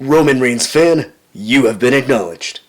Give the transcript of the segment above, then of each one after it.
Roman Reigns fan, you have been acknowledged.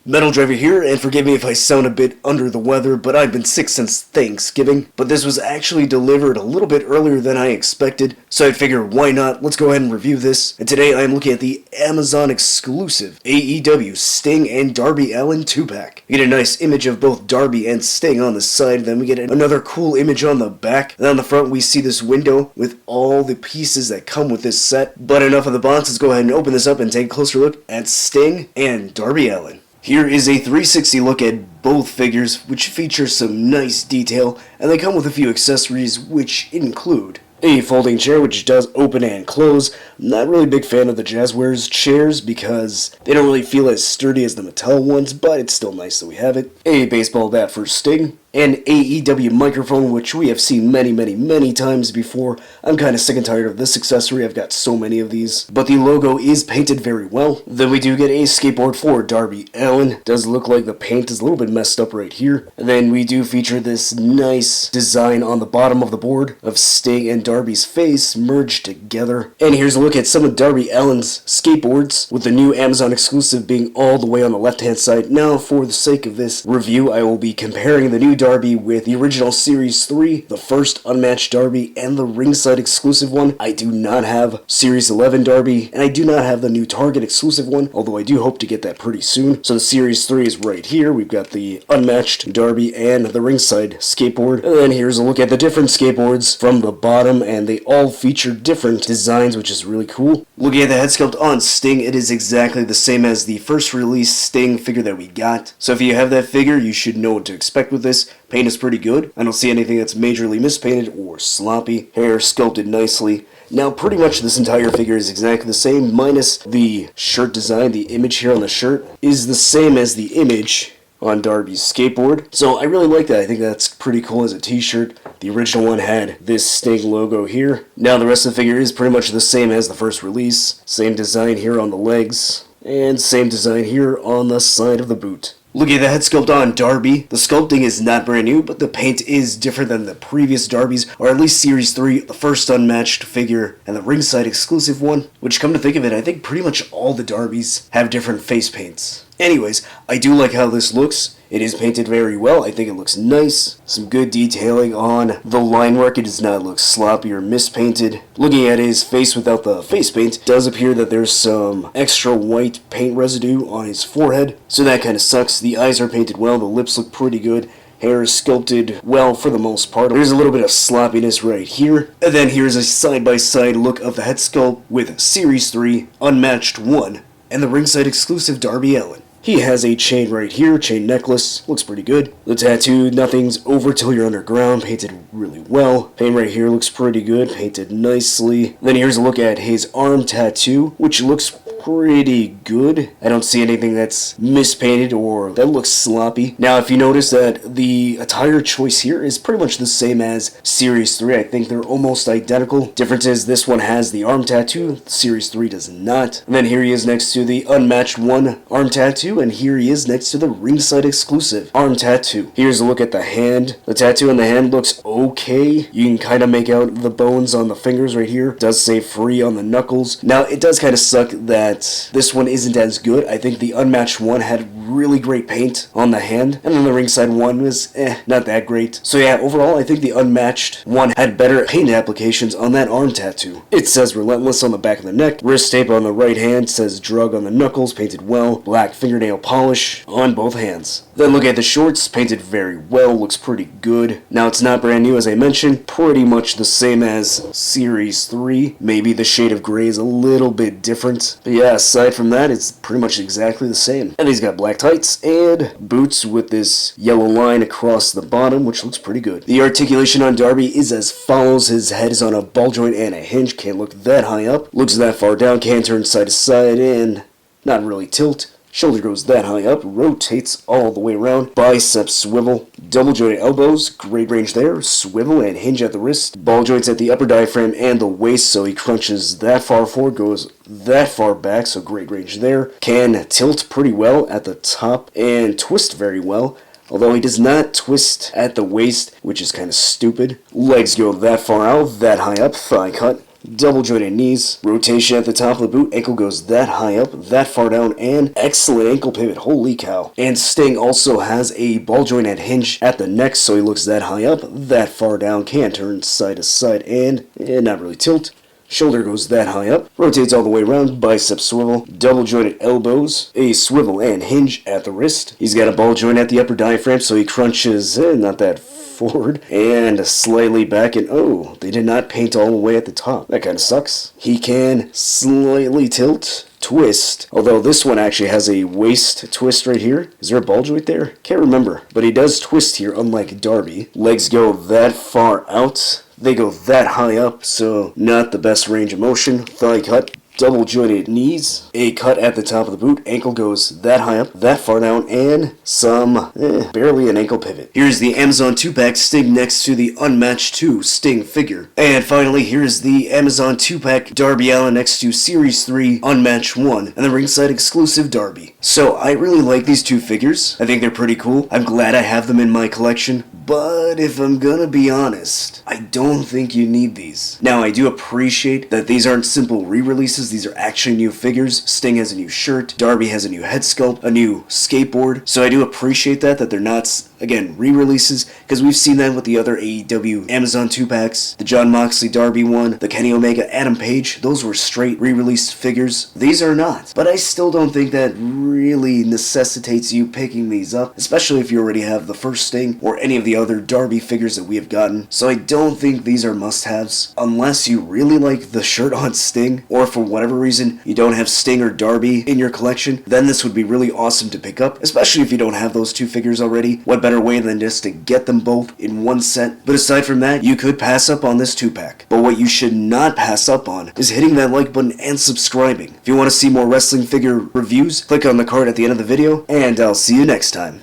Metal Driver here, and forgive me if I sound a bit under the weather, but I've been sick since Thanksgiving. But this was actually delivered a little bit earlier than I expected, so I figured why not, let's go ahead and review this. And today I am looking at the Amazon exclusive AEW Sting and Darby Allin 2-pack. We get a nice image of both Darby and Sting on the side, then we get another cool image on the back, and on the front we see this window with all the pieces that come with this set. But enough of the box, let's go ahead and open this up and take a closer look at Sting and Darby Allin. Here is a 360 look at both figures, which feature some nice detail, and they come with a few accessories, which include a folding chair, which does open and close. I'm not really a big fan of the Jazzwares chairs because they don't really feel as sturdy as the Mattel ones, but it's still nice that we have it. A baseball bat for Sting. An AEW microphone, which we have seen many times before. I'm kind of sick and tired of this accessory. I've got so many of these. But the logo is painted very well. Then we do get a skateboard for Darby Allin. Does look like the paint is a little bit messed up right here. And then we do feature this nice design on the bottom of the board of Sting and Darby's face merged together. And here's a look at some of Darby Allin's skateboards, with the new Amazon exclusive being all the way on the left hand side. Now, for the sake of this review, I will be comparing the new Darby with the original Series 3, the first unmatched Darby, and the ringside exclusive one. I do not have Series 11 Darby, and I do not have the new Target exclusive one, although I do hope to get that pretty soon. So the Series 3 is right here. We've got the unmatched Darby and the ringside skateboard. And then here's a look at the different skateboards from the bottom, and they all feature different designs, which is really cool. Looking at the head sculpt on Sting, it is exactly the same as the first release Sting figure that we got. So if you have that figure, you should know what to expect with this. Paint is pretty good. I don't see anything that's majorly mispainted or sloppy. Hair sculpted nicely. Now, pretty much this entire figure is exactly the same, minus the shirt design. The image here on the shirt is the same as the image on Darby's skateboard. So I really like that. I think that's pretty cool as a t-shirt. The original one had this Sting logo here. Now the rest of the figure is pretty much the same as the first release. Same design here on the legs, and same design here on the side of the boot. Looking at the head sculpt on Darby, the sculpting is not brand new, but the paint is different than the previous Darbys, or at least Series 3, the first unmatched figure, and the ringside exclusive one, which, come to think of it, I think pretty much all the Darbys have different face paints. Anyways, I do like how this looks. It is painted very well. I think it looks nice. Some good detailing on the line work. It does not look sloppy or mispainted. Looking at his face without the face paint, it does appear that there's some extra white paint residue on his forehead, so that kind of sucks. The eyes are painted well. The lips look pretty good. Hair is sculpted well for the most part. There's a little bit of sloppiness right here. And then here's a side-by-side look of the head sculpt with Series 3, Unmatched 1, and the ringside exclusive Darby Allin. He has a chain right here, chain necklace, looks pretty good. The tattoo, nothing's over till you're underground, painted really well. Paint right here looks pretty good, painted nicely. Then here's a look at his arm tattoo, which looks pretty good. I don't see anything that's mispainted or that looks sloppy. Now, if you notice that the attire choice here is pretty much the same as Series 3, I think they're almost identical. Difference is this one has the arm tattoo, Series 3 does not. And then here he is next to the Unmatched 1 arm tattoo, and here he is next to the ringside exclusive arm tattoo. Here's a look at the hand. The tattoo on the hand looks okay. You can kind of make out the bones on the fingers right here. It does say free on the knuckles. Now, it does kind of suck that this one isn't as good. I think the Unmatched one had really great paint on the hand, and then the ringside one was not that great. So yeah, overall I think the Unmatched one had better paint applications on that arm tattoo. It says Relentless on the back of the neck, wrist tape on the right hand, says Drug on the knuckles, painted well, black fingernail polish on both hands. Then look at the shorts, painted very well, looks pretty good. Now it's not brand new as I mentioned, pretty much the same as Series 3, maybe the shade of gray is a little bit different, but yeah, aside from that it's pretty much exactly the same. And he's got black tights and boots with this yellow line across the bottom, which looks pretty good. The articulation on Darby is as follows. His head is on a ball joint and a hinge, can't look that high up, looks that far down, can't turn side to side, and not really tilt. Shoulder goes that high up, rotates all the way around, biceps swivel, double jointed elbows, great range there, swivel and hinge at the wrist, ball joints at the upper diaphragm and the waist, so he crunches that far forward, goes that far back, so great range there. Can tilt pretty well at the top and twist very well. although he does not twist at the waist, which is kind of stupid. Legs go that far out, that high up, thigh cut. Double jointed knees, rotation at the top of the boot, ankle goes that high up, that far down, and excellent ankle pivot, holy cow. And Sting also has a ball joint at hinge at the neck, so he looks that high up, that far down, can turn side to side, and not really tilt. Shoulder goes that high up, rotates all the way around, bicep swivel, double jointed elbows, a swivel and hinge at the wrist. He's got a ball joint at the upper diaphragm, so he crunches, not that forward, and slightly back, and oh, they did not paint all the way at the top. That kind of sucks. He can slightly tilt, twist, although this one actually has a waist twist right here. Is there a ball joint there? Can't remember, but he does twist here, unlike Darby. Legs go that far out. They go that high up, so not the best range of motion. Thigh cut, double jointed knees, a cut at the top of the boot, ankle goes that high up, that far down, and some, barely an ankle pivot. Here's the Amazon 2-pack Sting next to the Unmatched 2 Sting figure. And finally, here's the Amazon 2-pack Darby Allin next to Series 3 Unmatched 1, and the ringside exclusive Darby. So I really like these two figures. I think they're pretty cool. I'm glad I have them in my collection. But if I'm gonna be honest, I don't think you need these. Now, I do appreciate that these aren't simple re-releases, these are actually new figures. Sting has a new shirt, Darby has a new head sculpt, a new skateboard, so I do appreciate that they're not, again, re-releases, because we've seen that with the other AEW Amazon 2-packs, the Jon Moxley Darby one, the Kenny Omega Adam Page, those were straight re-released figures. These are not. But I still don't think that really necessitates you picking these up, especially if you already have the first Sting or any of the other Darby figures that we have gotten. So I don't think these are must-haves, unless you really like the shirt on Sting, or for whatever reason you don't have Sting or Darby in your collection, then this would be really awesome to pick up, especially if you don't have those two figures already. What better way than just to get them both in one set? But aside from that, you could pass up on this 2-pack. But what you should not pass up on is hitting that like button and subscribing. If you want to see more wrestling figure reviews, click on the card at the end of the video, and I'll see you next time.